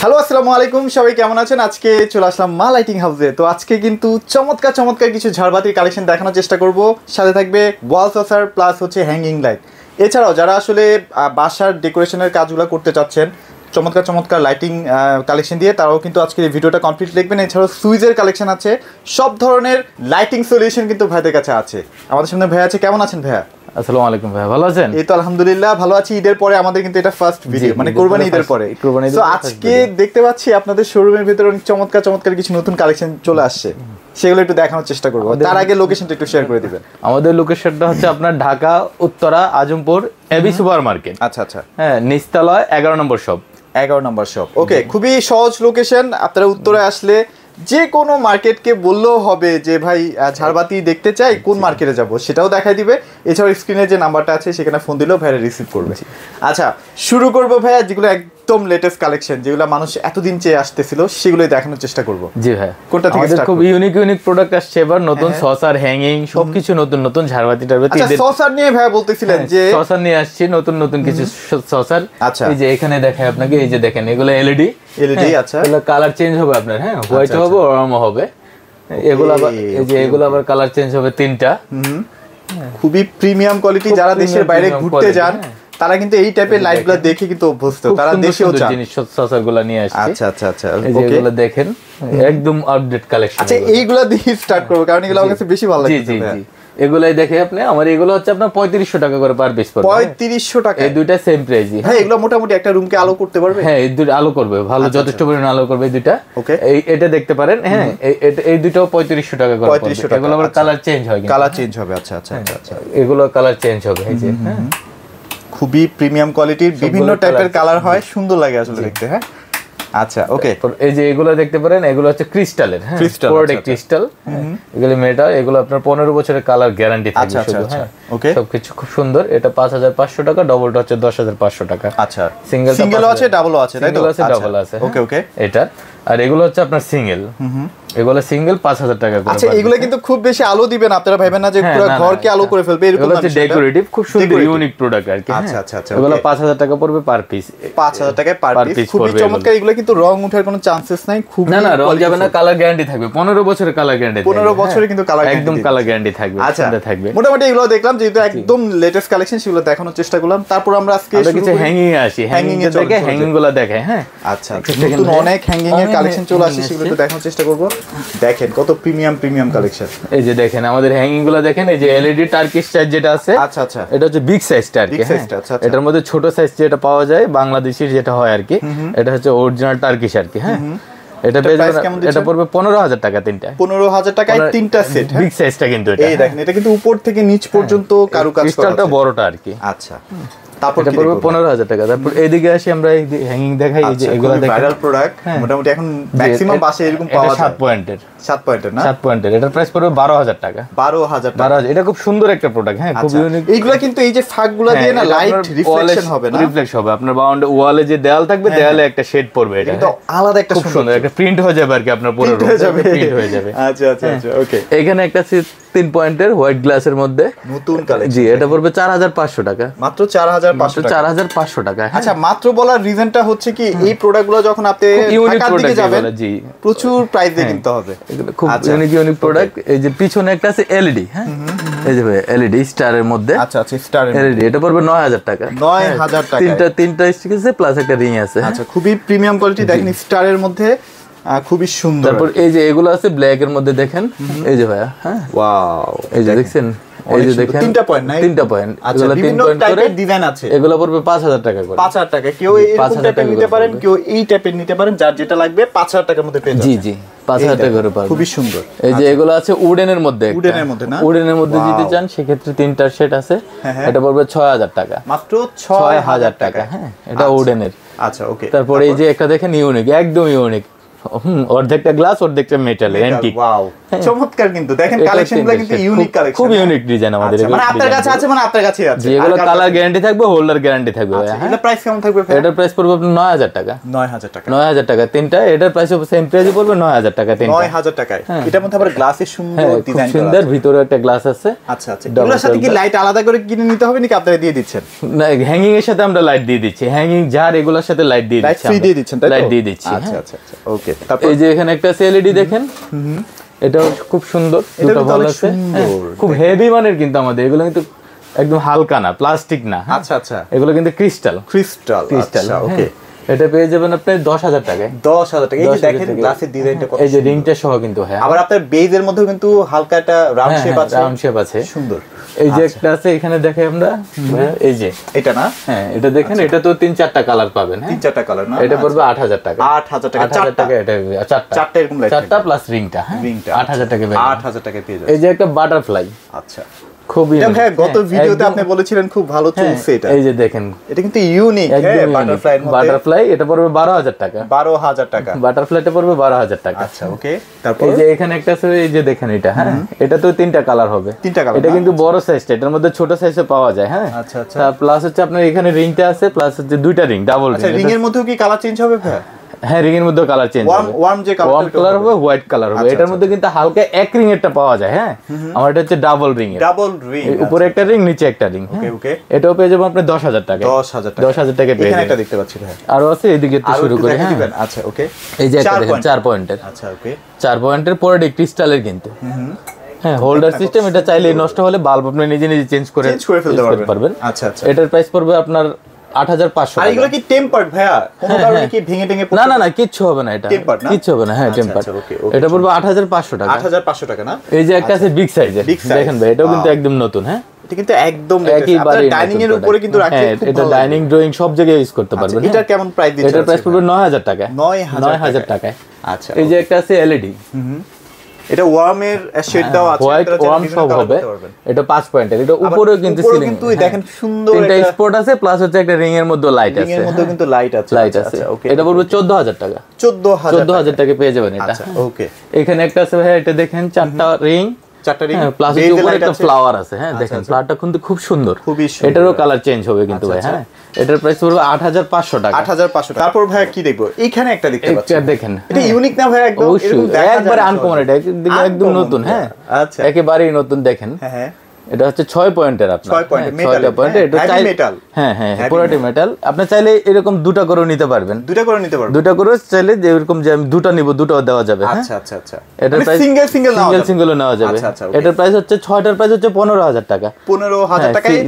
Hello আসসালামু আলাইকুম, সবাই কেমন আছেন? আজকে চলে আসলাম মা লাইটিং হাউসে। তো আজকে কিন্তু চমৎকার চমৎকার কিছু ঝাড়বাতির কালেকশন দেখানোর চেষ্টা করব। সাথে থাকবে ওয়াল সসার প্লাস হচ্ছে হ্যাঙ্গিং লাইট। এছাড়াও যারা আসলে বাসার ডেকোরেশনের কাজগুলো করতে চাচ্ছেন চমৎকার চমৎকার লাইটিং কালেকশন দিয়ে, তারাও কিন্তু আজকের এই ভিডিওটা কমপ্লিট দেখবেন। এছাড়াও সুইচের কালেকশন আছে, সব ধরনের লাইটিং সলিউশন কিন্তু ভাইদের কাছে আছে। আমাদের সামনে ভাই আছে। কেমন আছেন ভাইয়া? আসসালামু আলাইকুম ভাই, ভালো আছেন? এই তো আলহামদুলিল্লাহ ভালো আছি। ঈদের পরে আমাদের কিন্তু এটা ফার্স্ট ভিডিও, মানে কুরবানি ঈদের পরে। তো আজকে দেখতে পাচ্ছি আপনাদের শোরুমের ভিতরে অনেক চমৎকার চমৎকার কিছু নতুন কালেকশন চলে আসছে, সেগুলো একটু দেখানোর চেষ্টা করবো। তার আগে লোকেশনটা একটু শেয়ার করে দিবেন। আমাদের লোকেশনটা হচ্ছে আপনার Dhaka Uttara Azampur AB super market. আচ্ছা আচ্ছা, হ্যাঁ, নিচতলায় 11 নম্বর শপ। 11 নম্বর শপ। ওকে, খুবই সহজ লোকেশন। আপনারা উত্তরে আসলে যে কোনো মার্কেটকে বললেও হবে যে ভাই ঝাড়বাতি দেখতে চাই, কোন মার্কেটে যাব সেটাও দেখাই দিবে। এছাড়াও স্ক্রিনে যে নাম্বারটা আছে সেখানে ফোন দিলেও ভাইরা রিসিভ করবে। আচ্ছা, শুরু করবো ভাইয়া যেগুলো একদম লেটেস্ট কালেকশন, যেগুলো মানুষ এতদিন চেয়ে আসতেছিল, সেগুলোই দেখানোর চেষ্টা করব। জি ভাই, কোনটা থেকে স্টার্ট? খুব ইউনিক প্রোডাক্ট আসছে এবার, নতুন সসার হ্যাঙ্গিং সবকিছু নতুন নতুন ঝাড়বাতি টাড়বাতি। আচ্ছা, সসার নিয়ে ভাইয়া বলতেছিলেন যে সসার নিয়ে আসছি নতুন কিছু সসার। আচ্ছা, এই যে এখানে দেখাই আপনাকে, এই যে দেখেন এগুলো এলইডি। আচ্ছা, এগুলো কালার চেঞ্জ হবে আপনার, হ্যাঁ, হোয়াইট হবে অরম হবে। এগুলো আবার এই যে এগুলো আবার কালার চেঞ্জ হবে 3টা। খুবই প্রিমিয়াম কোয়ালিটি। যারা দেশের বাইরে ঘুরতে যান তারা কিন্তু এই টাইপের লাইটগুলো দেখে কিন্তু অভ্যস্ত, তারা দেশেও চান। জিনিস সসারগুলো নিয়ে আসছে। আচ্ছা আচ্ছা আচ্ছা, এই যে এগুলো দেখেন একদম আপডেট কালেকশন। আচ্ছা, এইগুলো দিয়ে স্টার্ট করব কারণ এগুলো আমার কাছে বেশি ভালো লাগে। জি জি, এগুলাই দেখে আপনি। আমার এগুলো হচ্ছে আপনার 3500 টাকা করে পার পিস পড়বে। 3500 টাকা? এই দুইটা সেম প্রাইসই। হ্যাঁ, এগুলো মোটামুটি একটা রুমকে আলো করতে পারবে। হ্যাঁ, এই দুটো আলো করবে, ভালো যথেষ্ট পরিমাণ আলো করবে এই দুইটা। ওকে, এটা দেখতে পারেন। হ্যাঁ, এই দুটোও 3500 টাকা করে পড়বে। এগুলো আবার কালার চেঞ্জ হয়, কালার চেঞ্জ হবে। আচ্ছা আচ্ছা আচ্ছা, এগুলো কালার চেঞ্জ হবে। এই যে হ্যাঁ, খুবই প্রিমিয়াম কোয়ালিটির বিভিন্ন টাইপের কালার হয়, সুন্দর লাগে আসলে দেখতে। হ্যাঁ, আচ্ছা ওকে। এই যে এগুলো দেখতে পারেন, এগুলো হচ্ছে ক্রিস্টালের। হ্যাঁ, প্রোডাক্ট ক্রিস্টাল। এগুলো মেটাল। এগুলো আপনার 15 বছরের কালার গ্যারান্টি থাকবে শুধু। হ্যাঁ, ওকে, সবকিছু খুব সুন্দর। এটা 5500 টাকা, ডবলটা হচ্ছে 10500 টাকা। আচ্ছা, সিঙ্গেল আছে, ডাবলও আছে, তাই তো? আছে, ডাবল আছে। ওকে ওকে, এটা। আর এগুলো হচ্ছে আপনার সিঙ্গেল। এগুলো সিঙ্গেল 5000 টাকা করে। আচ্ছা, এগুলো কিন্তু খুব বেশি আলো দিবে না, আপনারা ভাবেন না যে পুরো ঘরকে আলো করে ফেলবে এরকম। এগুলো হচ্ছে ডেকোরেটিভ, খুব সুন্দর ইউনিক প্রোডাক্ট আর কি। আচ্ছা আচ্ছা আচ্ছা, এগুলো 5000 টাকা পড়বে পার পিস। 5000 টাকায় পার পিস, খুবই চমৎকার। এগুলো কিন্তু রং ওঠার কোনো চান্সেস নাই। খুব না, রং যাবে না, কালার গ্যারান্টি থাকবে। 15 বছরের কালার গ্যারান্টি। 15 বছরের কিন্তু কালার একদম কালার গ্যারান্টি থাকবে। আচ্ছা, থাকবে। মোটামুটি এগুলো দেখলাম যেহেতু একদম লেটেস্ট কালেকশন, সেগুলো দেখানোর চেষ্টা করলাম। তারপর আমরা আজকে কিছু হ্যাঙ্গিং এ আসি, হ্যাঙ্গিং এ দেখে হ্যাঙ্গিং গুলো দেখাই। হ্যাঁ, আচ্ছা, নতুন অনেক হ্যাঙ্গিং এর কালেকশন চলে আসছে, সেগুলো একটু দেখানোর চেষ্টা করব। দেখেন কত প্রিমিয়াম কালেকশন। এই যে দেখেন আমাদের হ্যাঙ্গিং গুলো দেখেন। এই যে এলইডি টার্কিশ সাইজ যেটা আছে। আচ্ছা আচ্ছা, এটা হচ্ছে বিগ সাইজটা আর কি। এটার মধ্যে ছোট সাইজ যেটা পাওয়া যায় বাংলাদেশি যেটা হয় আর কি, এটা হচ্ছে অরিজিনাল টার্কিশ আর কি। হ্যাঁ, এটা এটা পড়বে 15000 টাকা তিনটা। 15000 টাকায় তিনটা সেট। বিগ সাইজটা কিন্তু এটা। এই দেখেন, এটা কিন্তু উপর থেকে নিচ পর্যন্ত কারুকাজ করা আছে। ক্রিস্টালটা বড়টা আর কি। আচ্ছা, তারপর এটা পড়বে 15000 টাকা। তারপর এইদিকে আসি আমরা, এই হ্যাঙ্গিং দেখাই। এই যে এগুলো দেখেন ভাইরাল প্রোডাক্ট, মোটামুটি এখন ম্যাক্সিমাম বাসে এরকম পাওয়া যায়। 7 পয়েন্টের। 7 পয়েন্টের না? 7 পয়েন্টের। এটার প্রাইস পড়বে 12000 টাকা। 12000 টাকা। 12000। এটা খুব সুন্দর একটা প্রোডাক্ট। হ্যাঁ, খুব ইউনিক। এইগুলা কিন্তু এই যে ফাঁকগুলো দিয়ে না লাইট রিফ্লেকশন হবে না? রিফ্লেক্ট হবে। আপনার ওয়ালে যে দেয়াল থাকবে, দেয়ালে একটা শেড পড়বে। এটা কিন্তু আলাদা একটা খুব সুন্দর একটা প্রিন্ট হয়ে যাবে আর কি, আপনার পুরো রুম প্রিন্ট হয়ে যাবে। আচ্ছা আচ্ছা আচ্ছা, ওকে। এখানে একটা 3 পয়েন্টের হোয়াইট গ্লাসের মধ্যে নতুন কালেকশন। জি, এটা পড়বে 4500 টাকা। মাত্র 4500 টাকা। 4500 টাকা। আচ্ছা, মাত্র বলার রিজনটা হচ্ছে কি, এই প্রোডাক্টগুলো যখন আপনি ঢাকার দিকে যাবেন, জি, প্রচুর প্রাইসে কিনতে হবে। এগুলো খুব ইউনিক প্রোডাক্ট। এই যে পিছনে একটা আছে এলইডি। হ্যাঁ, এই যে এলইডি স্টারের মধ্যে। আচ্ছা আচ্ছা, স্টারের এলইডি। এটা পড়বে 9000 টাকা। 9000 টাকা। তিনটা স্টিক আছে প্লাস একটা রিং আছে। আচ্ছা, খুবই প্রিমিয়াম কোয়ালিটি। দেখেন স্টারের মধ্যে খুবই সুন্দর। তারপর এই যে এগুলো আছে ব্ল্যাক এর মধ্যে দেখেন। এই যে ভাইয়া, হ্যাঁ, ওয়াও, এই যে দেখছেন, এই যে দেখেন 3টা পয়েন্ট নাই? 3টা পয়েন্ট। আচ্ছা, বিভিন্ন টাইপের ডিজাইন আছে। এগুলো পড়বে 5000 টাকা করে। 5000 টাকা। কেউ এরকম টাইপের নিতে পারেন, কেউ এই টাইপের নিতে পারেন, যার যেটা লাগবে 5000 টাকার মধ্যে পেয়ে যাবেন। জি জি, 5000 টাকা করে পাবেন। খুবই সুন্দর। এই যে এগুলো আছে উডেনের মধ্যে। উডেনের মধ্যে না? উডেনের মধ্যে যদি চান সেক্ষেত্রে 3টা সেট আছে। এটা পড়বে 6000 টাকা। মাত্র 6000 টাকা। হ্যাঁ, এটা উডেনের। আচ্ছা, ওকে। তারপরে এই যে একটা দেখেন ইউনিক, একদম ইউনিক অর্ধেকটা গ্লাস অর্ধেকটা মেটাল অ্যান্টিক। ওয়াও চমৎকার, কিন্তু দেখেন কালেকশনগুলো কিন্তু ইউনিক কালেকশন, খুব ইউনিক ডিজাইন আমাদের। মানে আপনার কাছে আছে, মানে আপনার কাছেই আছে, যেগুলো কালার গ্যারান্টি থাকবে, হোল্ডার গ্যারান্টি থাকবে। এটা প্রাইস কেমন থাকবে? এটার প্রাইস পড়বে আপনার 9000 টাকা। 9000 টাকা, 9000 টাকা তিনটা। এটার প্রাইস সেম প্রাইসে পড়বে 9000 টাকা তিনটা। 9000 টাকায়। এটার মধ্যে আবার গ্লাসের সুন্দর ডিজাইন করা, সুন্দর ভিতরে একটা গ্লাস আছে। আচ্ছা আচ্ছা, এগুলোর সাথে কি লাইট আলাদা করে কিনে নিতে হবে নাকি আপনারা দিয়ে দিচ্ছেন? না, হ্যাঙ্গিং এর সাথে আমরা লাইট দিয়ে দিচ্ছি। হ্যাঙ্গিং জার এগুলোর সাথে লাইট দিয়ে দিচ্ছি, লাইট ফ্রি দিয়ে দিচ্ছেন, তাই তো? লাইট দিয়ে দিচ্ছি। আচ্ছা আচ্ছা আচ্ছা, ওকে। তারপর এই যে এখানে একটা এলইডি দেখেন, এটাও খুব সুন্দর, দুটো ভালো আছে, খুব হেভি মানের কিন্তু আমাদের এগুলো কিন্তু একদম হালকা না, প্লাস্টিক না। আচ্ছা আচ্ছা, এগুলো কিন্তু ক্রিস্টাল। আচ্ছা ওকে। এটা পেয়ে যাবেন আপনি 10000 টাকায়। 10000 টাকা। এই যে দেখেন গ্লাসের ডিজাইনটা কত, এই যে রিংটা সহ কিন্তু। হ্যাঁ, আবার আপনার বেজের মধ্যেও কিন্তু হালকা একটা রাউন্ড শেপ আছে, রাউন্ড শেপ আছে, সুন্দর। এই যে একটা আছে এখানে দেখাই আমরা, এই যে এটা না? হ্যাঁ, এটা দেখেন, এটা তো 3-4টা কালার পাবেন। 3-4টা কালার না? এটা পড়বে 8000 টাকা। 8000 টাকা, 8000 টাকা। এটা চারটা এরকম লাইট, চারটা প্লাস রিংটা। রিংটা 8000 টাকা। 8000 টাকা পেয়ে যাবেন। এই যে একটা বাটারফ্লাই, আচ্ছা খুবই ভাই, গত ভিডিওতে আপনি বলেছিলেন খুব ভালো চলছে এটা। এই যে দেখেন, এটা কিন্তু ইউনিক, বাটারফ্লাই এর মধ্যে। বাটারফ্লাই এটা পড়বে 12000 টাকা। 12000 টাকা বাটারফ্লাইটা পড়বে 12000 টাকা। আচ্ছা ওকে। তারপর এই যে এখানে একটা আছে, এই যে দেখেন এটা, হ্যাঁ, এটা তো 3টা কালার হবে। 3টা কালার, এটা কিন্তু বড় সাইজটা, এটার মধ্যে ছোট সাইজে পাওয়া যায়। হ্যাঁ, আচ্ছা আচ্ছা। প্লাস হচ্ছে আপনার এখানে রিংটা আছে, প্লাস হচ্ছে দুইটা রিং, ডাবল রিং। আচ্ছা, রিং এর মধ্যেও কি কালার চেঞ্জ হবে ভাই? হ্যাঁ, রিং এর মধ্যে কালার চেঞ্জ হবে। ওয়ার্ম যে ওয়ার্ম কালার হবে, হোয়াইট কালার হবে। এটার মধ্যে কিন্তু হালকা এক রিং এরটা পাওয়া যায়। হ্যাঁ, আমার এটা হচ্ছে ডাবল রিং এর। ডাবল রিং, উপরে একটা রিং, নিচে একটা রিং। ওকে ওকে। এটাও পেয়ে যাবেন আপনি 10000 টাকা। 10000 টাকা পেয়ে এখানে যাবেন। একটা দেখতে পাচ্ছি ভাই, আরো আছে, এদিকে একটু শুরু করে। হ্যাঁ, আচ্ছা ওকে। এই যে একটা দেখেন 4 পয়েন্টের। আচ্ছা ওকে। 4 পয়েন্টের পরে ক্রিস্টালের কিন্তু। হ্যাঁ, হোল্ডার সিস্টেম। এটা চাইলে নষ্ট হলে বাল্ব আপনি নিজে নিজে চেঞ্জ করে ফেলতে পারবেন। আচ্ছা আচ্ছা। এটার প্রাইস পড়বে আপনার 8500 আর এগুলো কি টেম্পার্ড ভাইয়া? কোনো কারণে কি ভেঙে টেঙে না না না, কিচ্ছু হবে না, এটা কিচ্ছু হবে না। হ্যাঁ, টেম্পার্ড। এটা পড়বে 8500 টাকা। 8500 টাকা না? এই যে একটা আছে বিগ সাইজের, দেখেন ভাই, এটাও কিন্তু একদম নতুন। হ্যাঁ, এটা কিন্তু একদম একেবারে ডাইনিং এর উপরে কিন্তু রাখতে খুব ভালো। এটা ডাইনিং ড্রয়িং সব জায়গায় ইউজ করতে পারবেন। এটা কেমন প্রাইস দিচ্ছেন? এটার প্রাইস পড়বে 9000 টাকা। 9000 টাকায়। আচ্ছা, এই যে একটা আছে এলইডি, এটা ওয়ার্মের শেড দাও আছে, হোয়াইট ওয়ার্ম সব হবে। এটা 5 পয়েন্টের। এটা উপরেও কিন্তু সিলিং, কিন্তু দেখেন সুন্দর তিনটা স্পট আছে, প্লাস হচ্ছে একটা রিং এর মধ্যে লাইট আছে। রিং এর মধ্যে কিন্তু লাইট আছে। ওকে। এটা পড়বে 14000 টাকা। 14000 টাকা পেয়ে যাবেন এটা। আচ্ছা ওকে। এখানে একটা আছে ভাই, এটা দেখেন, চারটা রিং, প্লাস উপরে একটা ফ্লাওয়ার আছে। হ্যাঁ, দেখেন ফ্লাওয়ারটা কিন্তু খুব সুন্দর। এটারও কালার চেঞ্জ হবে কিন্তু ভাই। হ্যাঁ, এটার প্রাইস পড়বে 8500 টাকা। 8500 টাকা। তারপর ভাই কি দেখবো? এইখানে একটা দেখতে পাচ্ছি, এটা দেখেন, এটা ইউনিক না ভাই? একদম একবারে আনকমন, এটা একদম নতুন। হ্যাঁ, আচ্ছা, একেবারেই নতুন। দেখেন, হ্যাঁ, এটা হচ্ছে 6 পয়েন্টের। আপনার 6 পয়েন্ট মেটাল, 6টা পয়েন্ট। এটা চাই মেটাল। হ্যাঁ হ্যাঁ, পুরোটা মেটাল। আপনি চাইলে এরকম দুটো করে নিতে পারবেন। দুটো করে নিতে পারবেন। দুটো করে চাইলে যে এরকম যে আমি দুটো নিব, দুটোও দেওয়া যাবে। আচ্ছা আচ্ছা আচ্ছা। এটার প্রাইস সিঙ্গেল নেওয়া যাবে। এটার প্রাইস হচ্ছে 6টার প্রাইস হচ্ছে 15000 টাকা। 15000 টাকায়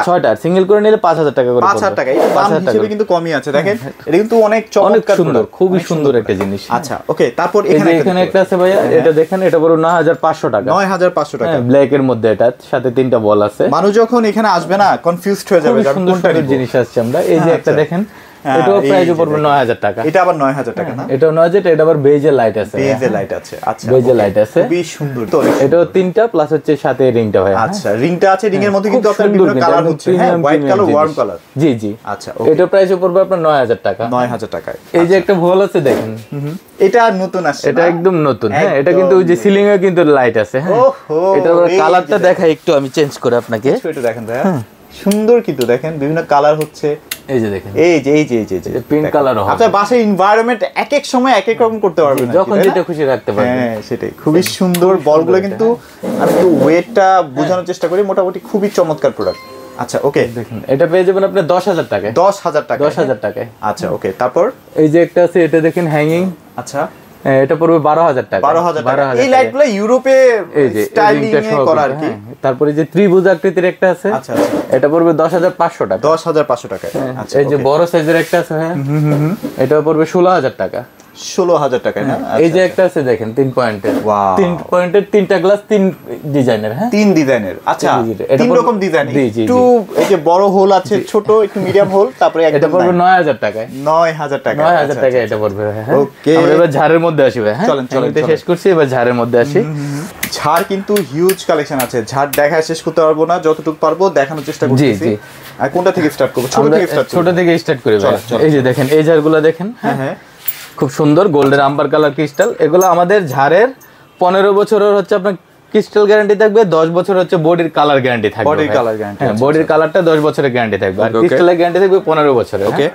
6টা সিঙ্গেল করে নিলে 5000 টাকা করে। 5000 টাকা। এই দাম হিসেবে কিন্তু কমই আছে। দেখেন, এটা কিন্তু অনেক চমৎকার, সুন্দর, খুবই সুন্দর একটা জিনিস। আচ্ছা ওকে। তারপর এখানে একটা আছে ভাইয়া, এটা দেখেন, এটা বড় 9500 টাকা। 9500 টাকা। ব্ল্যাক এর মধ্যে, এটা সাথে 3টা বল আছে। মানুষ যখন এখানে আসবে না, কনফিউজড হয়ে যাবে কোনটা জিনিস আসছে আমরা। এই যে একটা দেখেন, এটাও প্রাইস পড়বে 9000 টাকা। এটা আবার 9000 টাকা না? এটাও 9000। এটা আবার বেজের লাইট আছে। বেজের লাইট আছে। আচ্ছা, বেজের লাইট আছে, খুবই সুন্দর। তো এটাও 3টা, প্লাস হচ্ছে সাথে রিংটা হয়। আচ্ছা, রিংটা আছে, রিং এর মধ্যে কিন্তু আপনার বিভিন্ন কালার হচ্ছে। হ্যাঁ, হোয়াইট কালার, ওয়ার্ম কালার। জি জি। আচ্ছা, এটা প্রাইস পড়বে আপনার 9000 টাকা। 9000 টাকায়। এই যে একটা ভোল আছে, দেখেন, এটা নতুন আসছে। এটা একদম নতুন। হ্যাঁ, এটা কিন্তু ওই যে সিলিং এ কিন্তু লাইট আছে। হ্যাঁ, এটার কালারটা দেখাই একটু, আমি চেঞ্জ করে আপনাকে। একটু দেখেন ভাইয়া, সুন্দর কিন্তু দেখেন, বিভিন্ন কালার হচ্ছে। এই যে দেখেন, এই যে পিঙ্ক কালার হবে। আপনার বাসায় এনवायरमेंट এক এক সময় এক এক রকম করতে পারবেন, যখন যেটা খুশি রাখতে পারবেন। হ্যাঁ, সেটাই। খুবই সুন্দর বলগুলো কিন্তু। আমি একটু ওয়েটটা বোঝানোর চেষ্টা করি, মোটামুটি খুবই চমৎকার প্রোডাক্ট। আচ্ছা ওকে। দেখুন, এটা পেয়ে যাবেন আপনি 10000 টাকায়। 10000 টাকা। 10000 টাকায়। আচ্ছা ওকে। তারপর এই যে একটা আছে, এটা দেখেন, হ্যাঙ্গিং। আচ্ছা, এটা পড়বে 12000 টাকা। 12000 টাকা। এই লাইটগুলো ইউরোপে স্টাইলিং এ করা আর কি। তারপরে যে ত্রিভুজ আকৃতির একটা আছে। আচ্ছা আচ্ছা, এটা পড়বে 10500 টাকা। 10500 টাকা। আচ্ছা, এই যে বড় সাইজের একটা আছে। হ্যাঁ, এটা পড়বে 16000 টাকা। 16000 টাকা না? এই যে একটা আছে, দেখেন, 3 পয়েন্টের। 3 পয়েন্টের 3টা গ্লাস, 3 ডিজাইনের। হ্যাঁ, 3 ডিজাইনের। আচ্ছা, 3 রকম ডিজাইন। একটু এই যে বড় হোল আছে, ছোট একটু মিডিয়াম হোল, তারপরে একদম। এটা পড়বে 9000 টাকায়। 9000 টাকা। 9000 টাকা এটা পড়বে। হ্যাঁ, ওকে। আমরা এবার ঝাড়ের মধ্যে আসি ভাই। হ্যাঁ, চলেন এটা শেষ করছি, এবার ঝাড়ের মধ্যে আসি। ঝাড় কিন্তু হিউজ কালেকশন আছে। ঝাড় দেখায় শেষ করতে পারবো না, যতটুকু পারবো দেখানোর চেষ্টা করতেছি। আর কোনটা থেকে স্টার্ট করব? ছোট থেকে স্টার্ট করি। ছোট থেকে স্টার্ট করি ভাই। এই যে দেখেন, এই ঝাড়গুলো দেখেন। হ্যাঁ হ্যাঁ, খুব সুন্দর গোল্ডেন আম্বার কালার ক্রিস্টাল। এগুলো আমাদের ঝাড়ের 15 বছরের হচ্ছে আপনার ক্রিস্টাল গ্যারান্টি থাকবে, 10 বছর হচ্ছে বডির কালার গ্যারান্টি থাকবে। বডির কালার গ্যারান্টি, হ্যাঁ বডির কালারটা 10 বছরের গ্যারান্টি থাকবে, আর ক্রিস্টালের গ্যারান্টি থাকবে 15 বছরের। ওকে,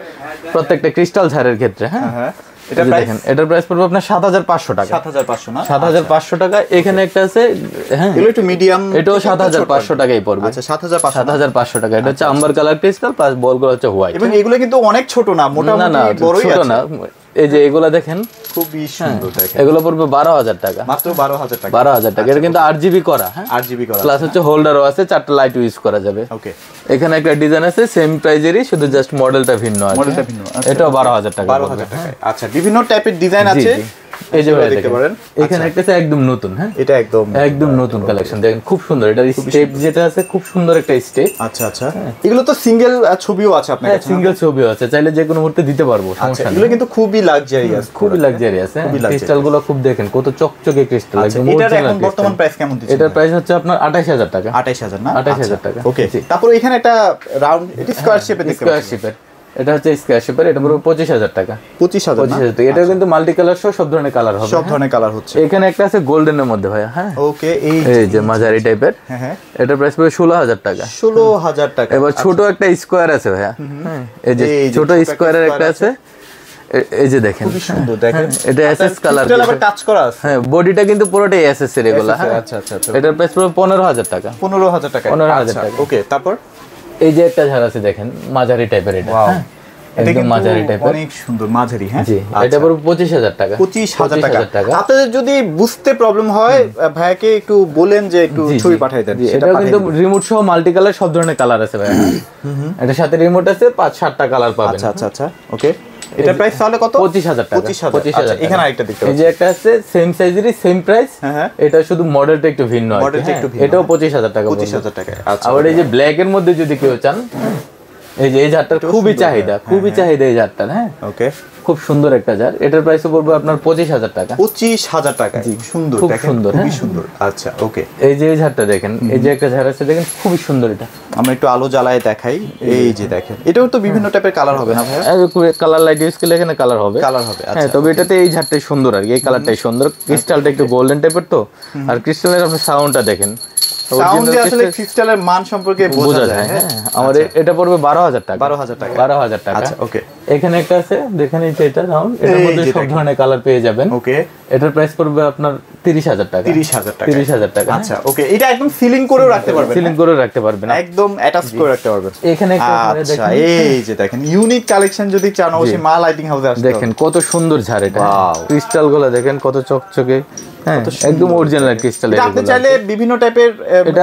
প্রত্যেকটা ক্রিস্টাল ঝাড়ের ক্ষেত্রে। হ্যাঁ এটা দেখেন এটার প্রাইস পড়বে আপনার 7500 টাকা। 7500 না? 7500 টাকা। এখানে একটা আছে, হ্যাঁ এগুলো একটু মিডিয়াম, এটাও 7500 টাকাই পড়বে। আচ্ছা 7500 টাকা। এটা হচ্ছে আম্বার কালার ক্রিস্টাল প্লাস বলগুলো হচ্ছে হোয়াইট। এবং এগুলো কিন্তু অনেক ছোট না, মোটামুটি বড়ই আছে। ছোট না, এই যে এগুলা দেখেন খুবই সুন্দর। দেখেন এগুলো পড়বে 12000 টাকা, মাত্র 12000 টাকা। 12000 টাকা। এটা কিন্তু 8GB করা। হ্যাঁ 8GB করা, প্লাস হচ্ছে হোল্ডারও আছে, 4টা লাইট ইউজ করা যাবে। ওকে, এখানে একটা ডিজাইন আছে সেম প্রাইজেরই, শুধু জাস্ট মডেলটা ভিন্ন আছে। মডেলটা ভিন্ন। এটাও 12000 টাকা। 12000 টাকা। আচ্ছা, বিভিন্ন টাইপের ডিজাইন আছে, এই যে দেখতে পারেন এখানে একটা আছে একদম নতুন। হ্যাঁ এটা একদম নতুন কালেকশন, দেখেন খুব সুন্দর। এটা স্টেপ যেটা আছে খুব সুন্দর একটা স্টেপ। আচ্ছা আচ্ছা, এগুলো তো সিঙ্গেল ছবিও আছে আপনার কাছে? সিঙ্গেল ছবিও আছে, চাইলে যে কোনো মুহূর্তে দিতে পারবো, সমস্যা নেই। এগুলো কিন্তু খুবই লাক্সারিয়াস, খুবই লাক্সারিয়াস। ক্রিস্টালগুলো খুব দেখেন কত চকচকে ক্রিস্টাল। এটার এখন বর্তমান প্রাইস কেমন দিচ্ছেন? এটার প্রাইস হচ্ছে আপনার 28000 টাকা। 28000 না? 28000 টাকা। ওকে, তারপর এখানে একটা রাউন্ড, এটা স্কয়ার শেপে দেখতে পাচ্ছি। স্কয়ার শেপের, এটা হচ্ছে স্কয়ার শেপের। এটা পুরো 25000 টাকা। 25000 না? টাকা। এটা কিন্তু মাল্টি কালার সহ সব ধরনের কালার হবে। সব ধরনের কালার হচ্ছে। এখানে একটা আছে গোল্ডেনের মধ্যে ভাইয়া। হ্যাঁ ওকে, এই যে মাঝারি টাইপের। হ্যাঁ, এটা প্রাইস পড়বে 16000 টাকা। 16000 টাকা। এবার ছোট একটা স্কয়ার আছে ভাইয়া। হ্যাঁ এই যে ছোট স্কয়ারের একটা আছে, এই যে দেখেন খুব সুন্দর। দেখেন এটা এসএস কালার, এটা আবার টাচ করা আছে। হ্যাঁ বডিটা কিন্তু পুরোটাই এসএস এর এগুলা। আচ্ছা আচ্ছা আচ্ছা, এটার প্রাইস পড়বে 15000 টাকা। 15000 টাকা। 15000 টাকা। ওকে, তারপর এই যে একটা ঝাড় আছে দেখেন মাঝারি টাইপের। এটা একদম মাঝারি টাইপের, অনেক সুন্দর মাঝারি। হ্যাঁ জি, এটা পড়বে 25000 টাকা। 25000 টাকা। আপনাদের যদি বুঝতে প্রবলেম হয় ভাইয়াকে একটু বলেন যে একটু ছবি পাঠিয়ে দেন। এটা কিন্তু রিমোট সহ মাল্টি কালার সব ধরনের কালার আছে ভাইয়া। এটার সাথে রিমোট আছে, 5-7টা কালার পাবেন। আচ্ছা আচ্ছা আচ্ছা, ওকে। এটা প্রাইস তাহলে কত? 25000 টাকা। 25000। এখানে আরেকটা দেখতে পাচ্ছি, এই যে একটা আছে সেম সাইজেরই সেম প্রাইস। হ্যাঁ, এটা শুধু মডেলটা একটু ভিন্ন আছে। মডেলটা একটু ভিন্ন। এটাও 25000 টাকা। 25000 টাকা। আচ্ছা, আর এই যে ব্ল্যাক এর মধ্যে যদি কেউ চান, এই যে এই জারটার খুবই চাহিদা, খুবই চাহিদা এই জারটার। হ্যাঁ ওকে, খুব সুন্দর একটা জার। এটার প্রাইস পড়বে আপনার 25000 টাকা। 25000 টাকা। সুন্দর, খুব দেখেন সুন্দর, খুবই সুন্দর। আচ্ছা ওকে, এই যে এই ঝাড়টা দেখেন, এই যে একটা ঝাড় আছে দেখেন খুবই সুন্দর। এটা আমরা একটু আলো জ্বালায় দেখাই। এই যে দেখেন, এটাও তো বিভিন্ন টাইপের কালার হবে না ভাইয়া? কালার লাইট ইউজ করলে এখানে কালার হবে। কালার হবে, হ্যাঁ। তবে এটাতে এই ঝাড়টাই সুন্দর আর কি, এই কালারটাই সুন্দর। ক্রিস্টালটা একটু গোল্ডেন টাইপের তো, আর ক্রিস্টালের আপনি সাউন্ডটা দেখেন, সাউন্ডে আসলে ক্রিস্টালের মান সম্পর্কে বোঝা যায়। হ্যাঁ আমাদের এটা পড়বে 12000 টাকা। 12000 টাকা। 12000 টাকা। আচ্ছা ওকে, এখানে একটা আছে দেখেন, এই যে এটা রাউন্ড, এটার মধ্যে সব ধরনের কালার পেয়ে যাবেন। ওকে, এটার প্রাইস পড়বে আপনার 30000 টাকা। 30000 টাকা। 30000 টাকা। আচ্ছা ওকে, এটা একদম সিলিং করেও রাখতে পারবেন? সিলিং করে রাখতে পারবেন, একদম অ্যাটাচ করে রাখতে পারবেন। এখানে একটা আচ্ছা, এই যে দেখেন ইউনিক কালেকশন যদি চান অবশ্যই মা লাইটিং হাউসে আসতে হবে। দেখেন কত সুন্দর ঝাড় এটা। ক্রিস্টাল গুলো দেখেন কত চকচকে। হ্যাঁ একদম অরিজিনাল ক্রিস্টাল। এটা আপনি চাইলে বিভিন্ন টাইপের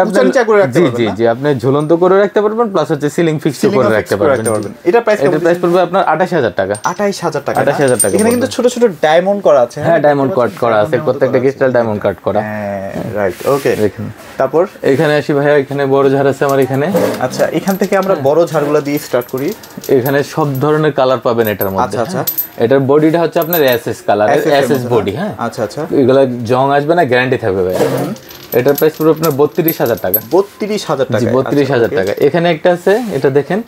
উঁচা নিচা করে রাখতে পারবেন। জি জি, আপনি ঝুলন্ত করে রাখতে পারবেন, প্লাস হচ্ছে সিলিং ফিক্স করে রাখতে পারবেন। এটা প্রাইস পড়বে আপনার 28000 টাকা। 28000 টাকা। 28000 টাকা। এখানে কিন্তু ছোট ছোট ডায়মন্ড করা আছে। হ্যাঁ ডায়মন্ড কাট করা আছে, প্রত্যেকটা ক্রিস্টাল ডায়মন্ড কাট করা। হ্যাঁ রাইট, ওকে। দেখেন তারপর এখানে আসি ভাইয়া, এখানে বড় ঝাড় আছে আমার এখানে। আচ্ছা, এখান থেকে আমরা বড় ঝাড়গুলো দিয়ে স্টার্ট করি। এখানে সব ধরনের কালার পাবেন এটার মধ্যে। আচ্ছা আচ্ছা, এটার বডিটা হচ্ছে আপনার এসএস কালার, এসএস বডি। হ্যাঁ আচ্ছা আচ্ছা, এগুলা জং আসবে না, গ্যারান্টি থাকবে ভাই। এটার প্রাইস পুরো আপনার 32000 টাকা। 32000 টাকা। 32000 টাকা। এখানে একটা আছে, এটা দেখেন,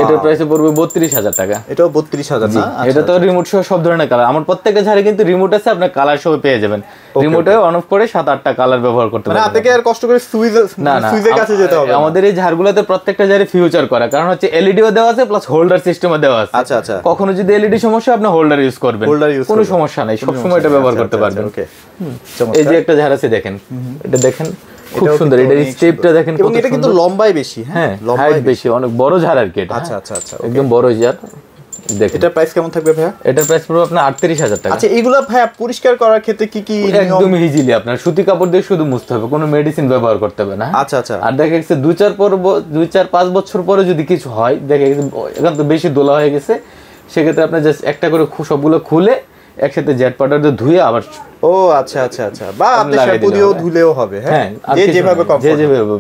এটার প্রাইস পড়বে 32000 টাকা। এটাও 32000 না? এটা তো রিমোট সহ সব ধরনের কালার। আমার প্রত্যেকটা ঝাড়ে কিন্তু রিমোট আছে, আপনি কালার সহ পেয়ে যাবেন। রিমোটে অন অফ করে 7-8টা কালার ব্যবহার করতে পারবেন। মানে আপনাকে আর কষ্ট করে সুইজের কাছে যেতে হবে। আমাদের এই ঝাড়গুলোতে প্রত্যেকটা ঝাড়ে ফিউচার করা, কারণ হচ্ছে এলইডিও দেওয়া আছে প্লাস হোল্ডার সিস্টেমও দেওয়া আছে। আচ্ছা আচ্ছা, কখনো যদি এলইডি সমস্যা আপনি হোল্ডার ইউজ করবেন, কোনো সমস্যা নাই, সব সময় এটা ব্যবহার করতে পারবেন। ওকে, এই যে একটা ঝাড় আছে দেখেন, এটা দেখেন খুব সুন্দর। এটা স্টেপটা দেখেন, এবং এটা কিন্তু লম্বাই বেশি। হ্যাঁ হাইট বেশি, অনেক বড় ঝাড় আর কি এটা। আচ্ছা আচ্ছা আচ্ছা, একদম বড় ঝাড়। দেখেন এটার প্রাইস কেমন থাকবে ভাইয়া? এটার প্রাইস পড়বে আপনার 38000 টাকা। আচ্ছা, এগুলা ভাইয়া পরিষ্কার করার ক্ষেত্রে কি কি? একদম ইজিলি আপনার সুতি কাপড় দিয়ে শুধু মুছতে হবে, কোনো মেডিসিন ব্যবহার করতে হবে না। আচ্ছা আচ্ছা, আর দেখা গেছে 2-4-5 বছর পরে যদি কিছু হয়, দেখা গেছে এখন তো বেশি দোলা হয়ে গেছে, সেক্ষেত্রে আপনি জাস্ট একটা করে সবগুলো খুলে একসাথে জেট পাউডার দিয়ে ধুয়ে আবার ও আচ্ছা আচ্ছা আচ্ছা, বা আপনি শ্যাম্পু দিয়েও ধুলেও হবে। হ্যাঁ, যে যেভাবে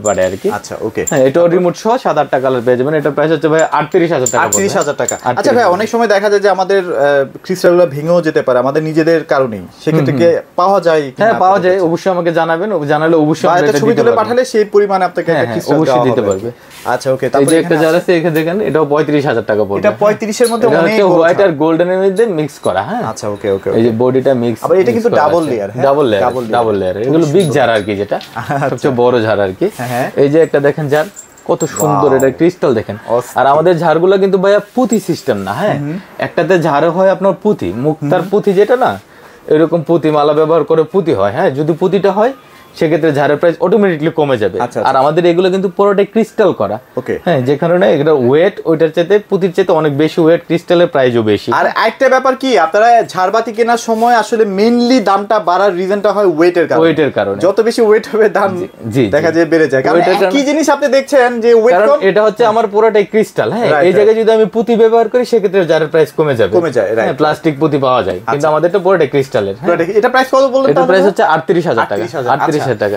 পারে আর কি। আচ্ছা ওকে, হ্যাঁ এটা রিমোট সহ 7-8টা কালার পেয়ে যাবেন। এটা প্রাইস হচ্ছে ভাই 38000 টাকা। 38000 টাকা। আচ্ছা ভাই, অনেক সময় দেখা যায় যে আমাদের ক্রিস্টালগুলো ভেঙেও যেতে পারে আমাদের নিজেদের কারণেই, সেক্ষেত্রে কি পাওয়া যায়? হ্যাঁ পাওয়া যায়, অবশ্যই আমাকে জানাবেন, জানালে অবশ্যই আমরা এটা ছবি তুলে পাঠালে সেই পরিমাণে আপনাকে একটা ক্রিস্টাল অবশ্যই দিতে পারবে। আচ্ছা ওকে, তারপর এই যে একটা জার আছে এখানে দেখেন, এটাও 35000 টাকা পড়বে। এটা 35 এর মধ্যে অনেক হোয়াইট আর গোল্ডেনের মধ্যে মিক্স করা। হ্যাঁ আচ্ছা ওকে ওকে, এই যে বডিটা মিক্স, আবার এটা কিন্তু ডাবল লেয়ার। হ্যাঁ ডাবল লেয়ার, এগুলো বিগ জার আর কি, যেটা সবচেয়ে বড় জার আর কি। এই যে একটা দেখেন জার, কত সুন্দর, এটা ক্রিস্টাল দেখেন। আর আমাদের ঝাড়গুলো কিন্তু ভাইয়া পুঁতি সিস্টেম না। হ্যাঁ একটাতে ঝাড় হয় আপনার পুঁতি, মুক্তার পুঁতি যেটা না, এরকম পুঁতি মালা ব্যবহার করে পুঁতি হয়। হ্যাঁ যদি পুঁতিটা হয় সেক্ষেত্রে ঝাড়ের প্রাইস অটোমেটিকলি কমে যাবে। আর আমাদের এগুলো কিন্তু পুরোটাই ক্রিস্টাল করা। হ্যাঁ যে কারণে এগুলো ওয়েট ওইটার চাইতে পুঁতির চাইতে অনেক বেশি ওয়েট, ক্রিস্টালের প্রাইসও বেশি। আর একটা ব্যাপার কি, আপনারা ঝাড়বাতি কেনার সময় আসলে মেইনলি দামটা বাড়ার রিজনটা হয় ওয়েটের কারণে। যত বেশি ওয়েট হবে দাম দেখা যায় বেড়ে যায়। কারণ কি জিনিস আপনি দেখছেন যে ওয়েট কম, এটা হচ্ছে আমার পুরোটাই ক্রিস্টাল। হ্যাঁ এই জায়গায় যদি আমি পুঁতি ব্যবহার করি সেক্ষেত্রে ঝাড়ের প্রাইস কমে যায়। হ্যাঁ প্লাস্টিক পুঁতি পাওয়া যায়, কিন্তু আমাদেরটা পুরোটাই ক্রিস্টালের। এটা প্রাইস কত বললেন? এটা প্রাইস হচ্ছে 38000 টাকা। 38000 টাকা।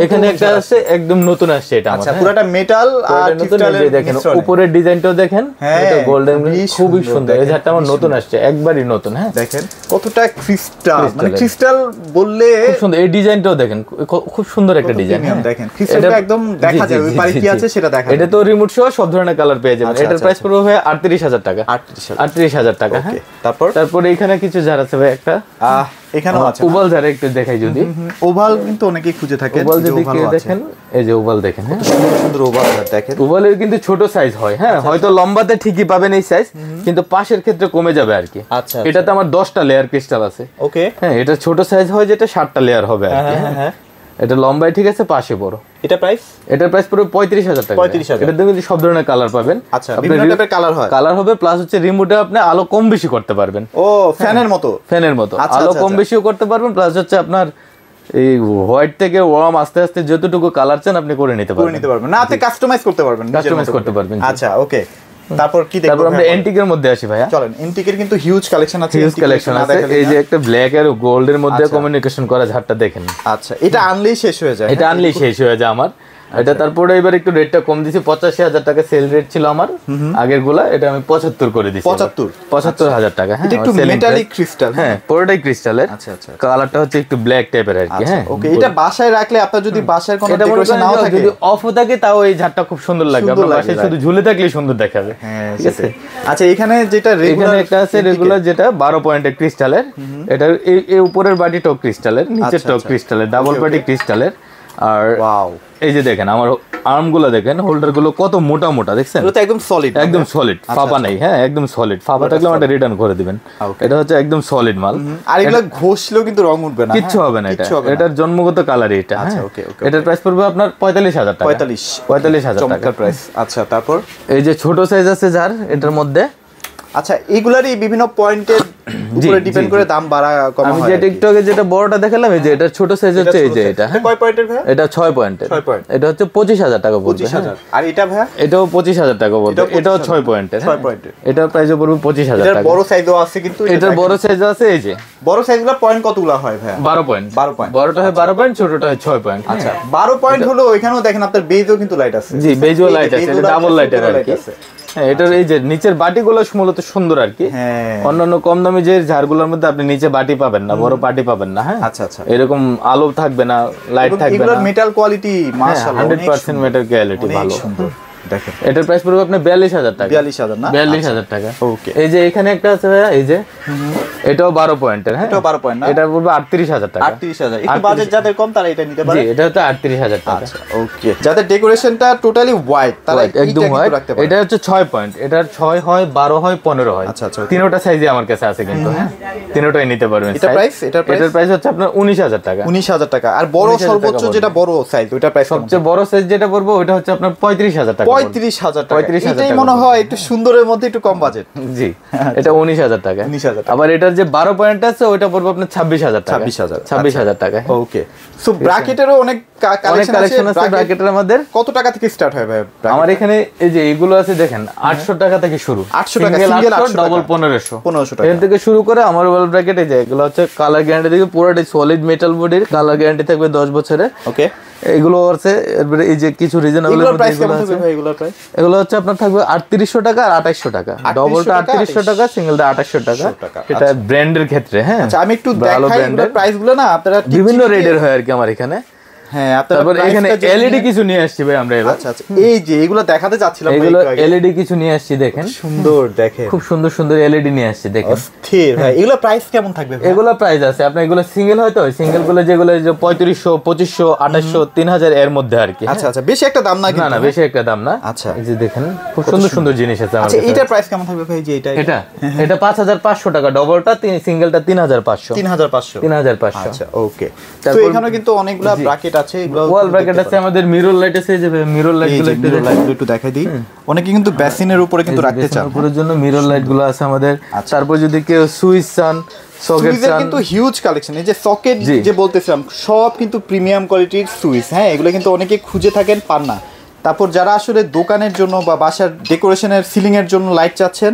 এখানে একটা আছে একদম নতুন আসছে, এটা আচ্ছা পুরোটা মেটাল আর ক্রিস্টালের। দেখেন উপরের ডিজাইনটাও দেখেন, এটা গোল্ডেন, খুবই সুন্দর। এই ঝাড়টা আমার নতুন আসছে, একবারই নতুন। হ্যাঁ দেখেন কতটা ক্রিস্টাল, মানে ক্রিস্টাল বললে খুব সুন্দর। এই ডিজাইনটাও দেখেন, খুব সুন্দর একটা ডিজাইন। দেখেন ক্রিস্টালটা একদম দেখা যায়, ওই পারে কি আছে সেটা দেখা যায়। এটা তো রিমোট সহ সব ধরনের কালার পেয়ে যাবেন। এটার প্রাইস পড়বে ভাই 38000 টাকা। 38000 টাকা। হ্যাঁ তারপর এখানে কিছু ঝাড় আছে ভাই, একটা এখানেও আছে ওভাল ঝাড়, একটু দেখাই যদি। ওভাল কিন্তু অনেকেই খুঁজে থাকে। ওভাল যদি কেউ দেখেন, এই যে ওভাল দেখেন। হ্যাঁ সুন্দর ওভাল দেখেন। ওভালের কিন্তু ছোট সাইজ হয়। হ্যাঁ হয়তো লম্বাতে ঠিকই পাবেন এই সাইজ, কিন্তু পাশের ক্ষেত্রে কমে যাবে আর কি। আচ্ছা এটাতে আমার 10টা লেয়ার ক্রিস্টাল আছে। ওকে হ্যাঁ এটা ছোট সাইজ হয়, যেটা 7টা লেয়ার হবে আর কি। হ্যাঁ এটা লম্বায় ঠিক আছে, পাশে বড়। এটার প্রাইস পুরো 35000 টাকা। 35000। এটাতে কিন্তু সব ধরনের কালার পাবেন। আচ্ছা বিভিন্ন টাইপের কালার হবে, প্লাস হচ্ছে রিমোটে আপনি আলো কম বেশি করতে পারবেন। ও ফ্যানের মতো আলো কম বেশিও করতে পারবেন। প্লাস হচ্ছে আপনার এই হোয়াইট থেকে ওয়ার্ম আস্তে আস্তে যতটুকু কালার চান আপনি করে নিতে পারবেন। না আপনি কাস্টমাইজ করতে পারবেন। আচ্ছা ওকে, তারপর কি দেখব? তারপর আমরা এন্টিকের মধ্যে আসি ভাইয়া। চলেন, এন্টিকের কিন্তু হিউজ কালেকশন আছে। এই যে একটা ব্ল্যাক আর গোল্ডের মধ্যে কমিউনিকেশন করা ঝাড়টা দেখেন। আচ্ছা এটা আনলেই শেষ হয়ে যায়। আমার এটা। তারপরে এবার একটু রেটটা কম দিছি, 85000 টাকা সেল রেট ছিল আমার আগের গুলা, এটা আমি 75 করে দিছি। 75000 টাকা। হ্যাঁ একটু মেটালিক ক্রিস্টাল। হ্যাঁ পুরোটাই ক্রিস্টালের। আচ্ছা আচ্ছা, কালারটা হচ্ছে একটু ব্ল্যাক টাইপের আর কি। হ্যাঁ ওকে, এটা বাসায় রাখলে আপনার যদি বাসায় কোনো ডেকোরেশন নাও থাকে, যদি অফও থাকে, তাও এই ঝাড়টা খুব সুন্দর লাগবে। আপনার বাসায় শুধু ঝুলে থাকলেই সুন্দর দেখাবে। হ্যাঁ ঠিক আছে। আচ্ছা এখানে যেটা এখানে একটা আছে রেগুলার, যেটা 12 পয়েন্টের ক্রিস্টালের। এটা এই উপরের বাটিটাও ক্রিস্টালের, নিচেরটাও ক্রিস্টালের, ডাবল বাটি ক্রিস্টালের। আর ওয়াও, এই যে দেখেন আমার আর্মগুলো দেখেন, হোল্ডার গুলো কত মোটা মোটা দেখছেন। এটা একদম সলিড, ফাঁপা নাই। হ্যাঁ একদম সলিড, ফাঁপা থাকলে আমাকে রিটার্ন করে দিবেন। এটা হচ্ছে একদম সলিড মাল। আর এগুলো ঘষলেও কিন্তু রং উঠবে না, কিচ্ছু হবে না। এটার জন্মগত কালারই এটা। আচ্ছা ওকে ওকে, এটার প্রাইস পড়বে আপনার 45000 টাকা। 45000 টাকা প্রাইস। আচ্ছা তারপর এই যে ছোট সাইজ আছে যার, এটার মধ্যে আচ্ছা এগুলারই বিভিন্ন পয়েন্টের উপরে ডিপেন্ড করে দাম বাড়া কমা হয়। আমি যে টিকটকে যেটা বড়টা দেখালাম, এই যে এটা ছোট সাইজ হচ্ছে, এই যে এটা কয় পয়েন্টের ভাই? এটা 6 পয়েন্টের। এটা হচ্ছে 25000 টাকা পড়বে। 25000। আর এটা ভাই? এটাও 25000 টাকা পড়বে। এটাও 6 পয়েন্টের। 6 পয়েন্টের। এটার প্রাইসও পড়বে 25000 টাকা। এটার বড় সাইজও আছে, কিন্তু এটার বড় সাইজ আছে। এই যে বড় সাইজগুলো পয়েন্ট কতগুলো হয় ভাই? 12 পয়েন্ট। বড়টা হয় 12 পয়েন্ট, ছোটটা হয় 6 পয়েন্ট। আচ্ছা 12 পয়েন্ট হলো। এখানেও দেখেন আপনার বেজও কিন্তু লাইট আছে। জি বেজও লাইট আছে, এটা ডাবল লাইটের আর কি। হ্যাঁ এটার এই যে নিচের বাটিগুলো মূলত সুন্দর আর কি। অন্যান্য কম দামি যে ঝাড়গুলোর মধ্যে আপনি নিচে বাটি পাবেন না, বড় বাটি পাবেন না। হ্যাঁ আচ্ছা আচ্ছা, এরকম আলো থাকবে না, লাইট থাকবে না। এগুলোর মেটাল কোয়ালিটি মাশাআল্লাহ 100% মেটাল কোয়ালিটি ভালো। সুন্দর দেখেন। এটার প্রাইস পড়বে আপনার 42000 টাকা। 42000 না? 42000 টাকা। ওকে, এই যে এখানে একটা আছে ভাইয়া, এই যে এটাও 12 পয়েন্টের। হ্যাঁ এটাও 12 পয়েন্ট না? এটা পড়বে 38000 টাকা। 38000। একটু বাজেট যাদের কম তারা এটা নিতে পারে। জি এটা হচ্ছে 38000 টাকা। আচ্ছা ওকে, যাদের ডেকোরেশনটা টোটালি হোয়াইট তারা একদম হোয়াইট। এটা হচ্ছে 6 পয়েন্ট। এটার 6 হয়, 12 হয়, 15 হয়। আচ্ছা আচ্ছা, তিনটা সাইজই আমার কাছে আছে কিন্তু। হ্যাঁ তিনটাই নিতে পারবেন। এটার প্রাইস হচ্ছে আপনার 19000 টাকা। 19000 টাকা। আর বড় সর্বোচ্চ যেটা বড় সাইজ, ওটার প্রাইস সবচেয়ে বড় সাইজ যেটা পড়বে ওটা হচ্ছে আপনার 35000 টাকা। 35000 টাকা। এটাই মনে হয় একটু সুন্দরের মধ্যে একটু কম বাজেট। জি এটা 19000 টাকা। 19000 টাকা। আবার এটার যে 12 পয়েন্ট আছে ওইটা পড়বে আপনার 26000 টাকা। 26000 টাকা। ওকে, সো ব্র্যাকেটেরও অনেক কালেকশন আছে। ব্র্যাকেটের আমাদের কত টাকা থেকে স্টার্ট হয় ভাই? আমার এখানে এই যে এগুলো আছে দেখেন 800 টাকা থেকে শুরু। 800 টাকা সিঙ্গেল, 800 ডাবল 1500 টাকা এখান থেকে শুরু করে আমার ওয়াল ব্র্যাকেট। এই যে এগুলো হচ্ছে কালার গ্যারান্টি থেকে পুরোটাই সলিড মেটাল বডির, কালার গ্যারান্টি থাকবে 10 বছরের। ওকে, এগুলো আছে। এরপরে এই যে কিছু রিজনেবল এগুলো হচ্ছে আপনার থাকবে 3800 টাকা আর 2800 টাকা। ডবলটা 3800 টাকা, সিঙ্গেলটা 2800 টাকা। এটা ব্র্যান্ডের ক্ষেত্রে। হ্যাঁ, আচ্ছা আমি একটু দেখাই এগুলোর প্রাইসগুলো না, আপনারা বিভিন্ন রেটের হয় আর কি আমার এখানে। হ্যাঁ, আপনারা এখানে এলইডি কিছু নিয়ে আসছি ভাই আমরা এবার। আচ্ছা, এই যে এগুলো দেখাতে যাচ্ছিলাম, এগুলো এলইডি কিছু নিয়ে আসছি দেখেন, সুন্দর দেখেন, খুব সুন্দর সুন্দর এলইডি নিয়ে আসছি দেখেন। অস্থির ভাই। এগুলো প্রাইস কেমন থাকবে ভাই? এগুলো প্রাইস আছে আপনার, এগুলো সিঙ্গেল হয়তো সিঙ্গেল গুলো যেগুলো 3500 2500 2800 3000 এর মধ্যে আর কি। আচ্ছা আচ্ছা, বেশি একটা দাম না কিন্তু? না বেশি একটা দাম না। আচ্ছা, এই যে দেখেন খুব সুন্দর সুন্দর জিনিস আছে। আচ্ছা, এটার প্রাইস কেমন থাকবে ভাই? যে এটা 5500 টাকা, ডবলটা সিঙ্গেলটা 3500। 3500। আচ্ছা, ওকে। তো এখানে কিন্তু অনেকগুলা ব্র্যাকেট আছে। এগুলো ওয়াল ব্র্যাকেট আছে আমাদের, মিরর লাইট আছে। এই যে মিরর লাইটগুলো একটু দেখাই দিই। অনেকে কিন্তু বেসিনের উপরে কিন্তু রাখতে চান, উপরের জন্য মিরর লাইটগুলো আছে আমাদের। তারপর যদি কেউ সুইচ চান, সকেট চান, কিন্তু হিউজ কালেকশন। এই যে সকেট যে বলতেছিলাম, সব কিন্তু প্রিমিয়াম কোয়ালিটির সুইচ। হ্যাঁ, এগুলো কিন্তু অনেকে খুঁজে থাকেন, পান না। তারপর যারা আসলে দোকানের জন্য বা বাসার ডেকোরেশনের সিলিং এর জন্য লাইট চাচ্ছেন,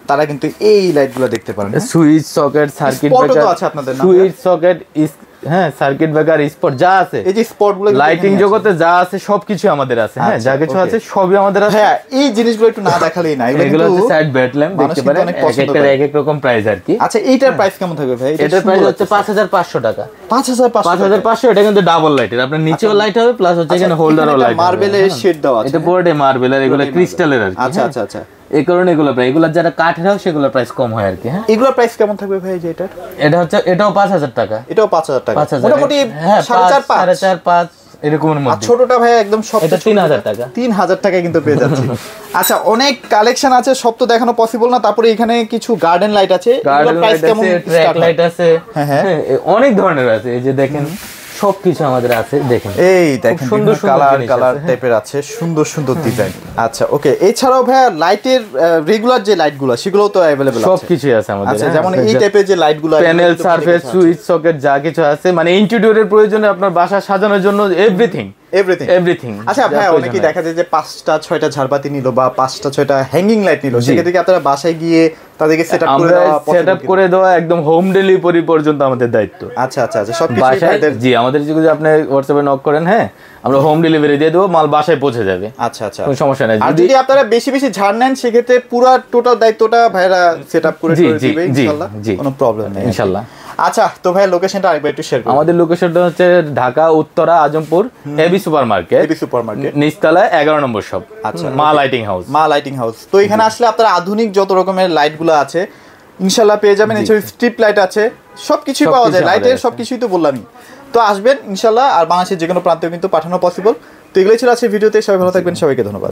তারা কিন্তু এই লাইটগুলো দেখতে পারেন। সুইচ, সকেট, সার্কিট ব্রেকার আছে আপনাদের না? সুইচ, সকেট, হ্যাঁ, সার্কিট ব্রেকার, স্পট যা আছে, এই যে স্পটগুলো লাইটিং জগতে যা আছে সবকিছু আমাদের আছে। হ্যাঁ, যা কিছু আছে সবই আমাদের আছে। হ্যাঁ, এই জিনিসগুলো একটু না দেখালেই না। এগুলো হচ্ছে সাইড ব্যাট ল্যাম্প, দেখতে পারেন এক এক রকম প্রাইস আর কি। আচ্ছা, এইটার প্রাইস কেমন থাকবে ভাই? এটার প্রাইস হচ্ছে 5500 টাকা। 5500। এটা কিন্তু ডাবল লাইটের, আপনার নিচেও লাইট হবে প্লাস হচ্ছে এখানে হোল্ডারও লাইট, মার্বেলের শেড দেওয়া আছে। এটা পুরোটাই মার্বেল আর এগুলো ক্রিস্টালের আর কি। আচ্ছা আচ্ছা আচ্ছা, এই কারণে এগুলো প্রাইস, এগুলো যারা কাঠের হয় সেগুলোর প্রাইস কম হয় আর কি। হ্যাঁ, এগুলোর প্রাইস কেমন থাকবে ভাই? যে এটা হচ্ছে এটাও 5000 টাকা। এটাও 5000 টাকা, মোটামুটি 4.5 5 এরকমের মধ্যে। ছোটটা ভাই একদম সব এটা 3000 টাকা। 3000 টাকা কিন্তু পেয়ে যাচ্ছে। আচ্ছা, অনেক কালেকশন আছে, সব তো দেখানো পসিবল না। তারপরে এখানে কিছু গার্ডেন লাইট আছে, এগুলোর প্রাইস কেমন? ট্র্যাক লাইট আছে। হ্যাঁ, অনেক ধরনের আছে। এই যে দেখেন সবকিছু আমাদের আছে দেখেন। এই দেখেন সুন্দর কালার টাইপের আছে, সুন্দর সুন্দর ডিজাইন। আচ্ছা, ওকে। এছাড়াও ভাই লাইটের রেগুলার যে লাইটগুলো সেগুলো তো अवेलेबल আছে? সবকিছুই আছে আমাদের। আচ্ছা, যেমন এই টাইপের যে লাইটগুলো, প্যানেল, সারফেস, সুইচ, সকেট যা কিছু আছে, মানে ইন্টেরিয়রের প্রয়োজনে আপনার বাসা সাজানোর জন্য এভরিথিং। আচ্ছা ভাই, অনেকেই দেখা যায় যে 5টা 6টা ঝাড়বাতি নিল বা 5টা 6টা হ্যাঙ্গিং লাইট নিল, সেক্ষেত্রে আপনারা বাসায় গিয়ে তাদেরকে সেটআপ করে দেওয়া একদম হোম ডেলিভারি পর্যন্ত আমাদের দায়িত্ব। আচ্ছা আচ্ছা আচ্ছা, সবকিছু জি আমাদের যদি আপনি হোয়াটসঅ্যাপে নক করেন, হ্যাঁ, আমরা হোম ডেলিভারি দিয়ে দেবো, মাল বাসায় পৌঁছে যাবে। আচ্ছা আচ্ছা, কোনো সমস্যা নাই। আর যদি আপনারা বেশি বেশি ঝাড় নেন, সেক্ষেত্রে পুরো টোটাল দায়িত্বটা ভাইরা সেটআপ করে দিবে ইনশাআল্লাহ, কোনো প্রবলেম নেই ইনশাআল্লাহ। আচ্ছা, তো ভাই লোকেশনটা আরেকবার একটু শেয়ার করুন। আমাদের লোকেশনটা হচ্ছে Dhaka Uttara Azampur AB super market, নিচতলায় 11 নম্বর শপ। আচ্ছা, মা লাইটিং হাউস। তো এখানে আসলে আপনারা আধুনিক যত রকমের লাইটগুলো আছে ইনশাআল্লাহ পেয়ে যাবেন। এছাড়া স্ট্রিপ লাইট আছে, সবকিছুই পাওয়া যায়। লাইটের সবকিছুই তো বললামই। তো আসবেন ইনশাআল্লাহ, আর বাংলাদেশের যে কোনো প্রান্তে কিন্তু পাঠানো পসিবল। তো এগুলোই ছিল আজকে ভিডিওতে। সবাই ভালো থাকবেন, সবাইকে ধন্যবাদ।